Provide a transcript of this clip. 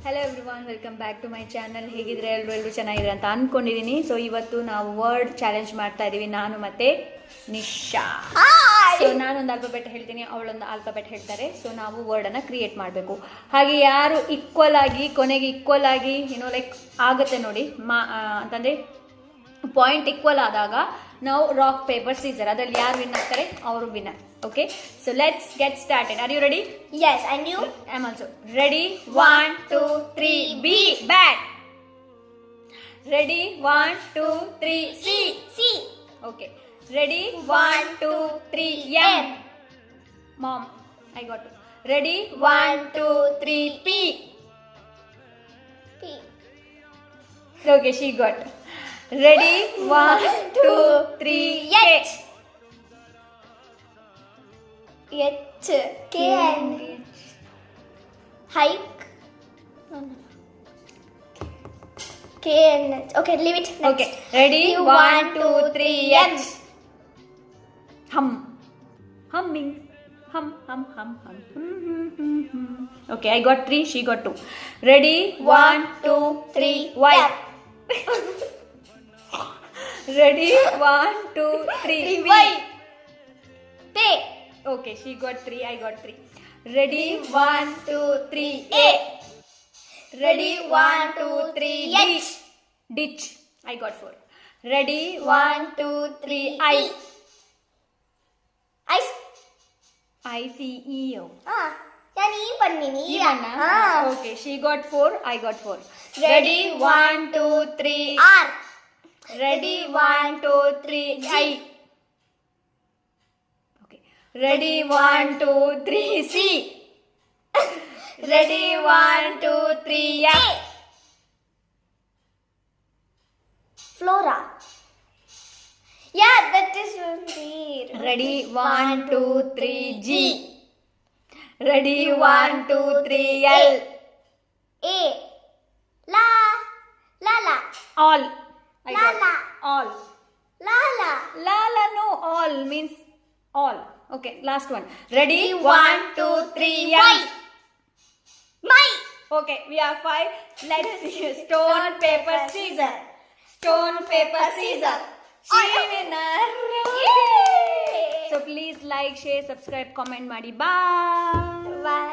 Hello everyone, welcome back to my channel. ಹೇಗಿದ್ರೆ ಎಲ್ಲರೂ ಚೆನ್ನಾಗಿದ್ರೆ ಅಂತ ಅಂದ್ಕೊಂಡಿದ್ದೀನಿ. ಸೊ ಇವತ್ತು ನಾವು ವರ್ಡ್ ಚಾಲೆಂಜ್ ಮಾಡ್ತಾ ಇದ್ದೀವಿ, ನಾನು ಮತ್ತೆ ನಿಶಾ. ಸೊ ನಾನೊಂದು ಆಲ್ಫಾಬೆಟ್ ಹೇಳ್ತೀನಿ, ಅವಳೊಂದು ಆಲ್ಫಾಬೆಟ್ ಹೇಳ್ತಾರೆ. ಸೊ ನಾವು ವರ್ಡನ್ನು ಕ್ರಿಯೇಟ್ ಮಾಡಬೇಕು. ಹಾಗೆ ಯಾರು ಈಕ್ವಲ್ ಆಗಿ ಕೊನೆಗೆ ಈಕ್ವಲ್ ಆಗಿ ಲೈಕ್ ಆಗುತ್ತೆ ನೋಡಿ, ಅಂತಂದರೆ ಪಾಯಿಂಟ್ ಈಕ್ವಲ್ ಆದಾಗ ನಾವು ರಾಕ್ ಪೇಪರ್ ಸೀಸರ್, ಅದರಲ್ಲಿ ಯಾರು ವಿನ್ ಆಗ್ತಾರೆ ಅವರು winner. Okay, so let's get started. Are you ready? Yes, and you? I'm also ready. 1, 2, 3, B, bat. Ready? 1, 2, 3, C. C. Okay. Ready? 1, 2, 3, M. Mom, I got it. Ready? 1, 2, 3, P. P. Okay, she got it. Ready? 1, 2, 3, H. H. K and hike. K and H. Okay, leave it. Next. Okay, ready? 1, 2, 3, H. Hum. Humming. Hum, hum, hum, hum. Okay, I got 3, she got 2. Ready? 1, 2, 3, Y. Ready? 1, 2, 3, Y. Pay. Okay, she got 3, I got 3. Ready? 1, 2, 3, A. Ready? 1, 2, 3, H. Ditch. I got 4. Ready? 1, 2, 3, I. Ice. I-C-E-O. ನಾನು ಈ ಬನ್ನಿ Okay, she got 4, I got 4. Ready? 1, 2, 3, R. Ready? 1, 2, 3, I. Ready? 1, 2, 3, C. Ready? 1, 2, 3, F. Flora. Yeah, that is weird. Ready? 1, 2, 3, G. Ready? 1, 2, 3, L. A. La. Lala. All. I got Lala. all. Lala. Lala, no. All means all. Okay, last one. Ready? 1, 2, 3, M. My. Okay, we are 5. Let's see. Stone, paper, scissor. Stone, paper, scissor. She winner. Yay! So please like, share, subscribe, comment ಮಾಡಿ. Bye. Bye.